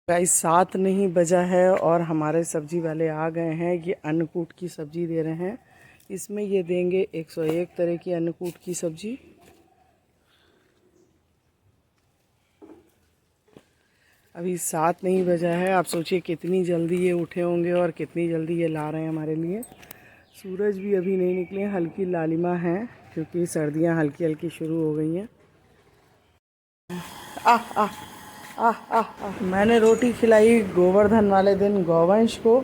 Guys 7 नहीं बजा है और हमारे सब्जी वाले आ गए हैं। ये अन्नकूट की सब्जी दे रहे हैं। इसमें ये देंगे 101 तरह की अन्नकूट की सब्जी। अभी 7 नहीं बजा है। आप सोचिए कितनी जल्दी ये उठे होंगे और कितनी जल्दी ये ला रहे हैं हमारे लिए। सूरज भी अभी नहीं निकले, हल्की लालिमा है क्योंकि सर्दियां हल्की हल्की शुरू हो गई हैं। आह आह आह आह आह। मैंने रोटी खिलाई गोवर्धन वाले दिन गौवंश को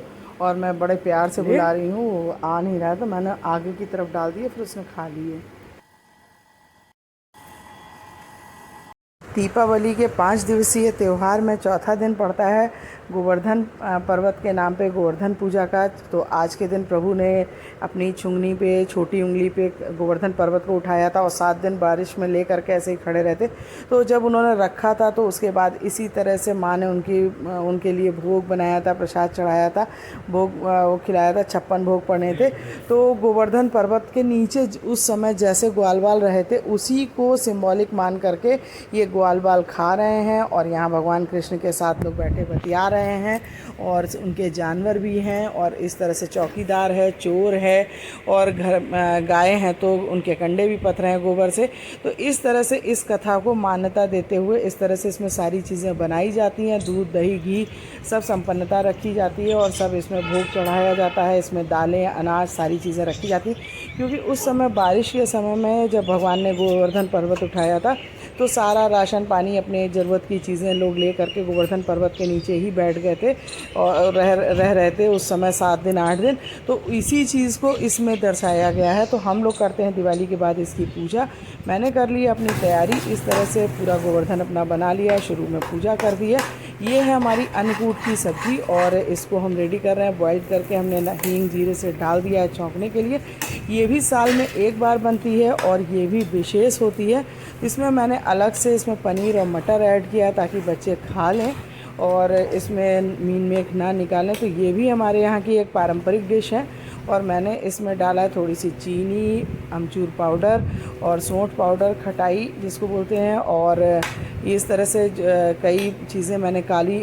और मैं बड़े प्यार से बुला रही हूँ। वो आ नहीं रहा था, मैंने आगे की तरफ डाल दिए, फिर उसने खा लिए। दीपावली के 5 दिवसीय त्यौहार में चौथा दिन पड़ता है गोवर्धन पर्वत के नाम पे गोवर्धन पूजा का। तो आज के दिन प्रभु ने अपनी छुंगनी पे, छोटी उंगली पे गोवर्धन पर्वत को उठाया था और 7 दिन बारिश में ले करके ऐसे ही खड़े रहते। तो जब उन्होंने रखा था तो उसके बाद इसी तरह से माँ ने उनके लिए भोग बनाया था, प्रसाद चढ़ाया था, भोग वो खिलाया था। 56 भोग पड़े थे। तो गोवर्धन पर्वत के नीचे उस समय जैसे ग्वाल बाल रहे थे उसी को सिंबॉलिक मान करके ये ग्वाल बाल खा रहे हैं। और यहाँ भगवान कृष्ण के साथ लोग बैठे बतिया रहे हैं और उनके जानवर भी हैं और इस तरह से चौकीदार है, चोर है और घर गाय हैं तो उनके कंडे भी पथ रहे हैं गोबर से। तो इस तरह से इस कथा को मान्यता देते हुए इस तरह से इसमें सारी चीज़ें बनाई जाती हैं। दूध, दही, घी सब संपन्नता रखी जाती है और सब इसमें भोग चढ़ाया जाता है। इसमें दालें, अनाज सारी चीज़ें रखी जाती हैं क्योंकि उस समय बारिश के समय में जब भगवान ने गोवर्धन पर्वत उठाया था तो सारा राशन पानी, अपने ज़रूरत की चीज़ें लोग ले करके गोवर्धन पर्वत के नीचे ही बैठ गए थे और रह रहे थे उस समय 7 दिन 8 दिन। तो इसी चीज़ को इसमें दर्शाया गया है। तो हम लोग करते हैं दिवाली के बाद इसकी पूजा। मैंने कर ली अपनी तैयारी, इस तरह से पूरा गोवर्धन अपना बना लिया, शुरू में पूजा कर दी है। ये है हमारी अन्नकूट की सब्ज़ी और इसको हम रेडी कर रहे हैं। बॉईल करके हमने हींग जीरे से डाल दिया है छौंकने के लिए। ये भी साल में एक बार बनती है और ये भी विशेष होती है। इसमें मैंने अलग से इसमें पनीर और मटर ऐड किया ताकि बच्चे खा लें और इसमें मीन मेख ना निकालें। तो ये भी हमारे यहाँ की एक पारंपरिक डिश है। और मैंने इसमें डाला है थोड़ी सी चीनी, अमचूर पाउडर और सौंठ पाउडर, खटाई जिसको बोलते हैं। और इस तरह से कई चीज़ें मैंने काली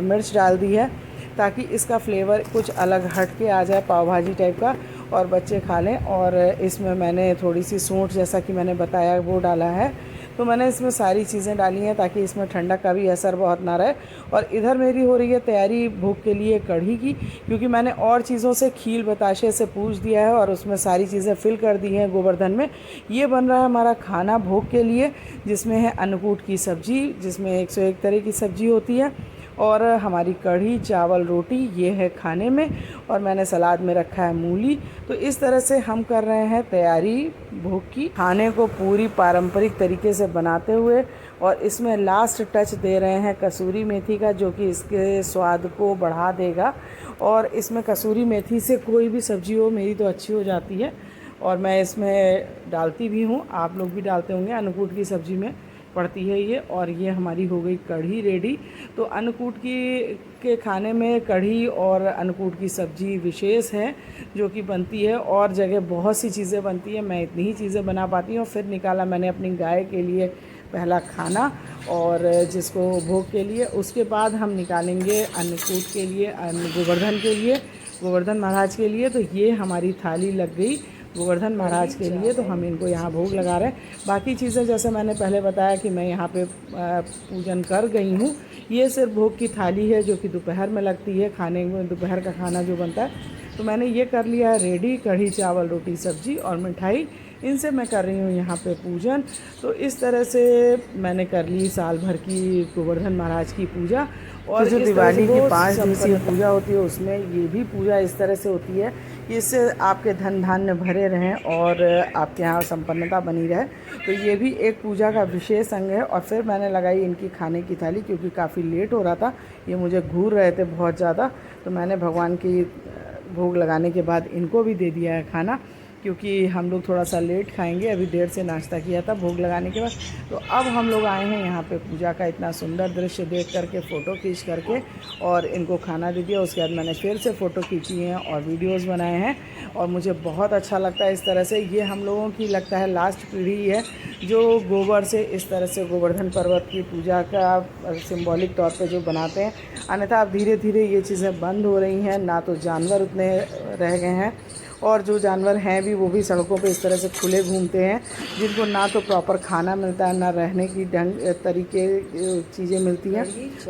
मिर्च डाल दी है ताकि इसका फ्लेवर कुछ अलग हट के आ जाए, पाव भाजी टाइप का, और बच्चे खा लें। और इसमें मैंने थोड़ी सी सौंठ, जैसा कि मैंने बताया, वो डाला है। तो मैंने इसमें सारी चीज़ें डाली हैं ताकि इसमें ठंडक का भी असर बहुत ना रहे। और इधर मेरी हो रही है तैयारी भोग के लिए कढ़ी की, क्योंकि मैंने और चीज़ों से खील बताशे से पूछ दिया है और उसमें सारी चीज़ें फिल कर दी हैं गोवर्धन में। ये बन रहा है हमारा खाना भोग के लिए, जिसमें है अन्नकूट की सब्ज़ी, जिसमें 101 तरह की सब्ज़ी होती है और हमारी कढ़ी, चावल, रोटी ये है खाने में। और मैंने सलाद में रखा है मूली। तो इस तरह से हम कर रहे हैं तैयारी भोग की, खाने को पूरी पारंपरिक तरीके से बनाते हुए। और इसमें लास्ट टच दे रहे हैं कसूरी मेथी का, जो कि इसके स्वाद को बढ़ा देगा। और इसमें कसूरी मेथी से कोई भी सब्ज़ी हो मेरी तो अच्छी हो जाती है और मैं इसमें डालती भी हूँ। आप लोग भी डालते होंगे, अन्नकूट की सब्ज़ी में पड़ती है ये। और ये हमारी हो गई कढ़ी रेडी। तो अन्नकूट के खाने में कढ़ी और अन्नकूट की सब्ज़ी विशेष है जो कि बनती है। और जगह बहुत सी चीज़ें बनती है, मैं इतनी ही चीज़ें बना पाती हूँ। फिर निकाला मैंने अपनी गाय के लिए पहला खाना और जिसको भोग के लिए। उसके बाद हम निकालेंगे अन्नकूट के लिए, गोवर्धन के लिए, गोवर्धन महाराज के लिए। तो ये हमारी थाली लग गई गोवर्धन महाराज के लिए। तो हम इनको यहाँ भोग लगा रहे हैं। बाकी चीज़ें जैसे मैंने पहले बताया कि मैं यहाँ पे पूजन कर गई हूँ। ये सिर्फ भोग की थाली है जो कि दोपहर में लगती है, खाने में दोपहर का खाना जो बनता है। तो मैंने ये कर लिया है रेडी, कढ़ी, चावल, रोटी, सब्जी और मिठाई। इनसे मैं कर रही हूँ यहाँ पे पूजन। तो इस तरह से मैंने कर ली साल भर की गोवर्धन महाराज की पूजा। और जो दिवाली की 5 दिवसीय पूजा होती है उसमें ये भी पूजा इस तरह से होती है, इससे आपके धन धान्य भरे रहें और आपके यहाँ संपन्नता बनी रहे। तो ये भी एक पूजा का विशेष अंग है। और फिर मैंने लगाई इनकी खाने की थाली, क्योंकि काफ़ी लेट हो रहा था, ये मुझे घूर रहे थे बहुत ज़्यादा। तो मैंने भगवान की भोग लगाने के बाद इनको भी दे दिया है खाना। क्योंकि हम लोग थोड़ा सा लेट खाएंगे। अभी देर से नाश्ता किया था भोग लगाने के बाद। तो अब हम लोग आए हैं यहाँ पे पूजा का इतना सुंदर दृश्य देख करके, फ़ोटो खींच करके, और इनको खाना दे दिया। उसके बाद मैंने फिर से फ़ोटो खींची हैं और वीडियोस बनाए हैं, और मुझे बहुत अच्छा लगता है इस तरह से। ये हम लोगों की लगता है लास्ट पीढ़ी है जो गोबर से इस तरह से गोवर्धन पर्वत की पूजा का सिंबॉलिक तौर पे जो बनाते हैं। अन्यथा अब धीरे धीरे ये चीज़ें बंद हो रही हैं, ना तो जानवर उतने रह गए हैं, और जो जानवर हैं भी वो भी सड़कों पे इस तरह से खुले घूमते हैं, जिनको ना तो प्रॉपर खाना मिलता है, ना रहने की ढंग तरीके चीज़ें मिलती हैं।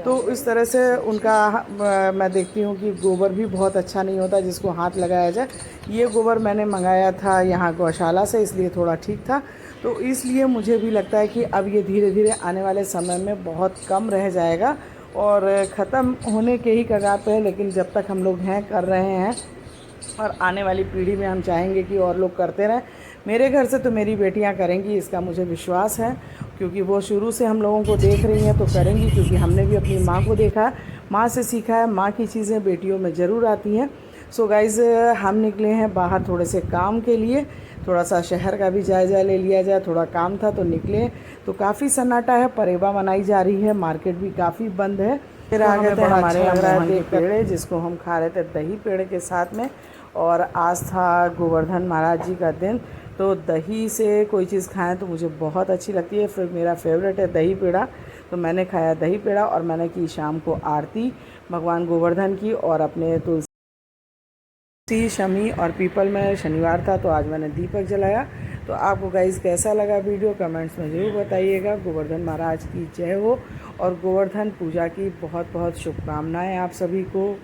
तो इस तरह से उनका मैं देखती हूँ कि गोबर भी बहुत अच्छा नहीं होता जिसको हाथ लगाया जाए। ये गोबर मैंने मंगाया था यहाँ गौशाला से, इसलिए थोड़ा ठीक था। तो इसलिए मुझे भी लगता है कि अब ये धीरे धीरे आने वाले समय में बहुत कम रह जाएगा और ख़त्म होने के ही कगार पे है। लेकिन जब तक हम लोग हैं, कर रहे हैं, और आने वाली पीढ़ी में हम चाहेंगे कि और लोग करते रहें। मेरे घर से तो मेरी बेटियां करेंगी, इसका मुझे विश्वास है, क्योंकि वो शुरू से हम लोगों को देख रही हैं तो करेंगी। क्योंकि हमने भी अपनी माँ को देखा, माँ से सीखा है। माँ की चीज़ें बेटियों में ज़रूर आती हैं। सो गाइज़, हम निकले हैं बाहर थोड़े से काम के लिए, थोड़ा सा शहर का भी जायज़ा ले लिया जाए। थोड़ा काम था तो निकले। तो काफ़ी सन्नाटा है, परेवा मनाई जा रही है, मार्केट भी काफ़ी बंद है। फिर आ गए थे हमारे यहाँ के पेड़े, जिसको हम खा रहे थे दही पेड़े के साथ में। और आज था गोवर्धन महाराज जी का दिन, तो दही से कोई चीज़ खाएं तो मुझे बहुत अच्छी लगती है। फिर मेरा फेवरेट है दही पेड़ा, तो मैंने खाया दही पेड़ा। और मैंने की शाम को आरती भगवान गोवर्धन की, और अपने तुलसी, शमी और पीपल में शनिवार था तो आज मैंने दीपक जलाया। तो आपको गाइस कैसा लगा वीडियो, कमेंट्स में ज़रूर बताइएगा। गोवर्धन महाराज की जय हो, और गोवर्धन पूजा की बहुत बहुत शुभकामनाएं आप सभी को।